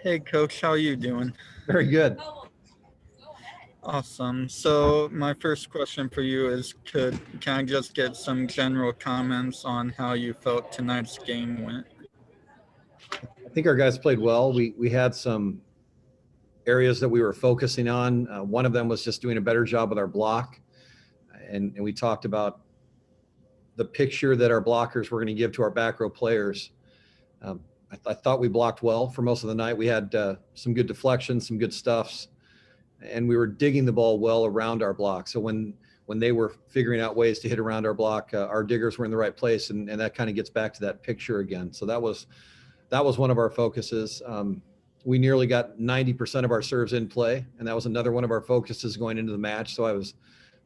Hey, Coach, how are you doing? Very good. Awesome. So my first question for you is, can I just get some general comments on how you felt tonight's game went? I think our guys played well. We had some areas that we were focusing on. One of them was just doing a better job with our block, and we talked about the picture that our blockers were going to give to our back row players. I thought we blocked well for most of the night. We had some good deflections, some good stuffs, and we were digging the ball well around our block. So when they were figuring out ways to hit around our block, our diggers were in the right place, and that kind of gets back to that picture again. So that was one of our focuses. We nearly got 90% of our serves in play, and that was another one of our focuses going into the match. So I was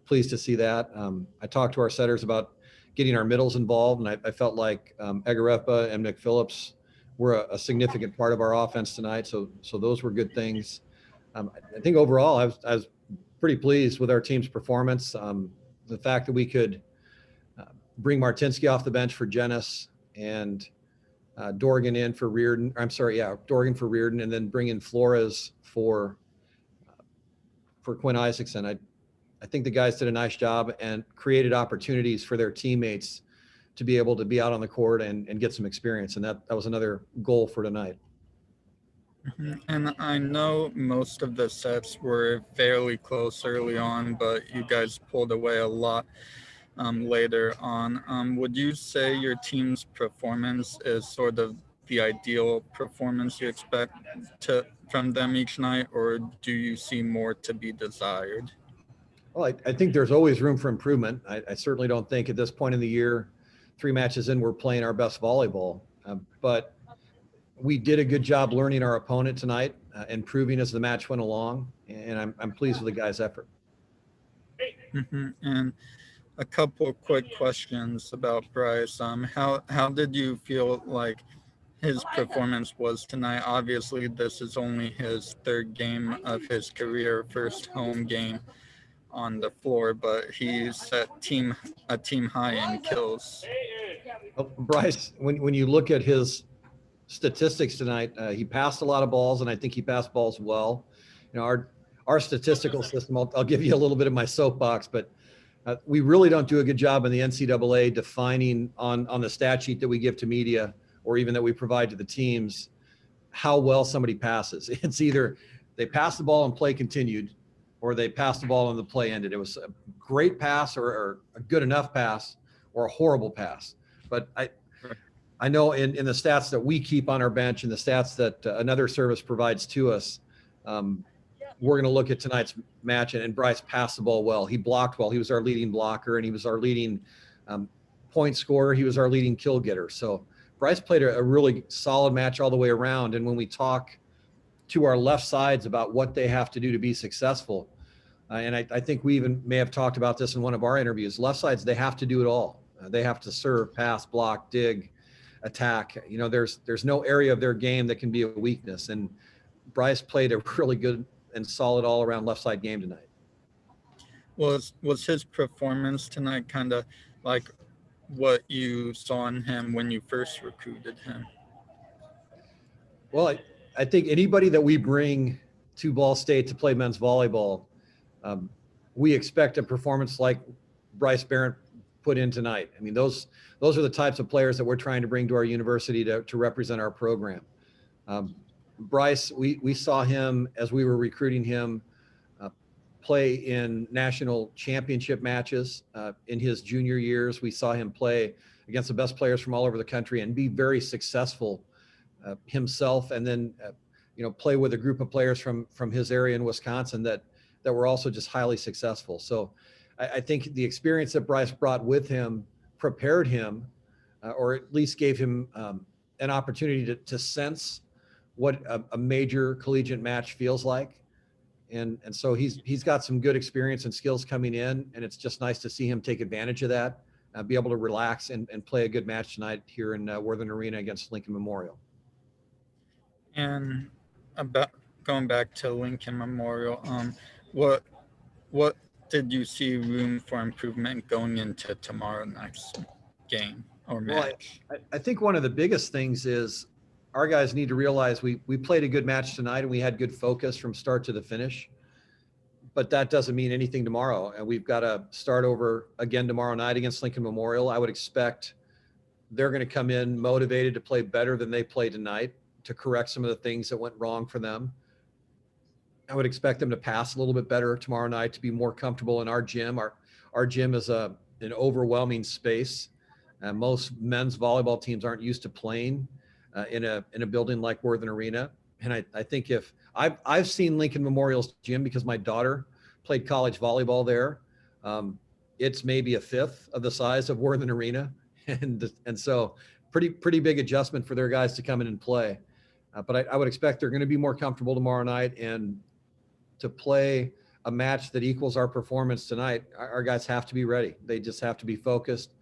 pleased to see that. I talked to our setters about getting our middles involved, and I felt like Egarepa and McPhillips were a significant part of our offense tonight. So those were good things. I think overall, I was pretty pleased with our team's performance. The fact that we could bring Martinsky off the bench for Jenness and Dorgan in for Reardon. Dorgan for Reardon, and then bring in Flores for Quinn Isaacson. I think the guys did a nice job and created opportunities for their teammates to be able to be out on the court and get some experience. And that was another goal for tonight. And I know most of the sets were fairly close early on, but you guys pulled away a lot later on. Would you say your team's performance is sort of the ideal performance you expect from them each night, or do you see more to be desired? Well, I think there's always room for improvement. I certainly don't think at this point in the year, 3 matches in, we're playing our best volleyball. But we did a good job learning our opponent tonight, improving as the match went along, and I'm pleased with the guys' effort. And a couple of quick questions about Bryce. How did you feel like his performance was tonight? Obviously, this is only his third game of his career, first home game on the floor, but he set a team high in kills. Well, Bryce, when you look at his statistics tonight, he passed a lot of balls, and I think he passed balls well. You know, our statistical system, I'll give you a little bit of my soapbox, but we really don't do a good job in the NCAA defining on the stat sheet that we give to media or even that we provide to the teams how well somebody passes. It's either they pass the ball and play continued, or they pass the ball and the play ended. It was a great pass or a good enough pass or a horrible pass. But I know in the stats that we keep on our bench and the stats that another service provides to us, we're going to look at tonight's match, and Bryce passed the ball well. He blocked well. He was our leading blocker, and he was our leading point scorer. He was our leading kill getter. So Bryce played a really solid match all the way around. And when we talk to our left sides about what they have to do to be successful, and I think we even may have talked about this in one of our interviews, left sides, they have to do it all. They have to serve, pass, block, dig, attack. You know, there's no area of their game that can be a weakness. And Bryce played a really good and solid all around left side game tonight. Was his performance tonight kind of like what you saw in him when you first recruited him? Well, I think anybody that we bring to Ball State to play men's volleyball, we expect a performance like Bryce Barrett put in tonight. I mean, those are the types of players that we're trying to bring to our university to represent our program. Bryce, we saw him as we were recruiting him play in national championship matches in his junior years. We saw him play against the best players from all over the country and be very successful himself, and then play with a group of players from his area in Wisconsin that were also just highly successful. So I think the experience that Bryce brought with him prepared him, or at least gave him an opportunity to sense what a major collegiate match feels like. And so he's got some good experience and skills coming in, and it's just nice to see him take advantage of that, be able to relax and play a good match tonight here in Worthing Arena against Lincoln Memorial. And about going back to Lincoln Memorial, what did you see room for improvement going into tomorrow night's game or match? Well, I think one of the biggest things is our guys need to realize we played a good match tonight and we had good focus from start to the finish. But that doesn't mean anything tomorrow. And we've got to start over again tomorrow night against Lincoln Memorial. I would expect they're going to come in motivated to play better than they played tonight, to correct some of the things that went wrong for them. I would expect them to pass a little bit better tomorrow night, to be more comfortable in our gym. Our gym is an overwhelming space. Most men's volleyball teams aren't used to playing in a building like Worthen Arena. And I think if I've seen Lincoln Memorial's gym because my daughter played college volleyball there. It's maybe a fifth of the size of Worthen Arena. And so pretty big adjustment for their guys to come in and play. But I would expect they're going to be more comfortable tomorrow night, and to play a match that equals our performance tonight, our guys have to be ready. They just have to be focused,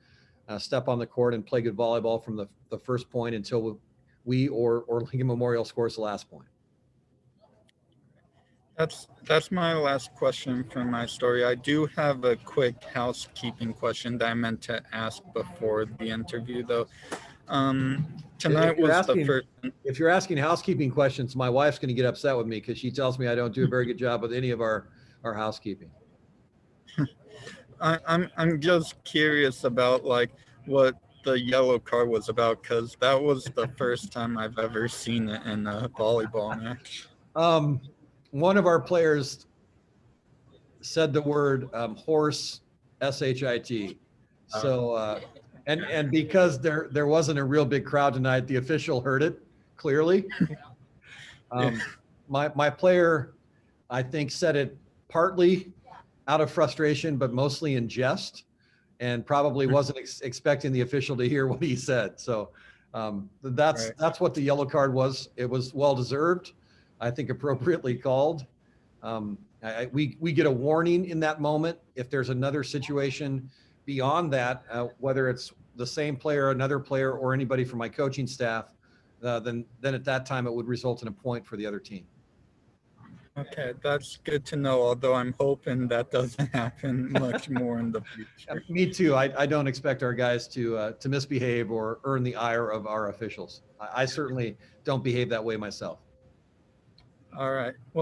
step on the court and play good volleyball from the first point until we or Lincoln Memorial scores the last point. That's my last question for my story. I do have a quick housekeeping question that I meant to ask before the interview, though. Tonight was the first. If you're asking housekeeping questions, my wife's going to get upset with me because she tells me I don't do a very good job with any of our housekeeping. I'm just curious about like what the yellow card was about, because that was the first time I've ever seen it in a volleyball match. One of our players said the word horse, S-H-I-T. So, and because there wasn't a real big crowd tonight, the official heard it clearly. My player, I think, said it partly out of frustration, but mostly in jest, and probably wasn't expecting the official to hear what he said. So that's what the yellow card was. It was well-deserved. I think appropriately called. We get a warning in that moment. If there's another situation beyond that, whether it's the same player, another player, or anybody from my coaching staff, then at that time it would result in a point for the other team. Okay, that's good to know, although I'm hoping that doesn't happen much more in the future. Me too. I don't expect our guys to misbehave or earn the ire of our officials. I certainly don't behave that way myself. All right. Well,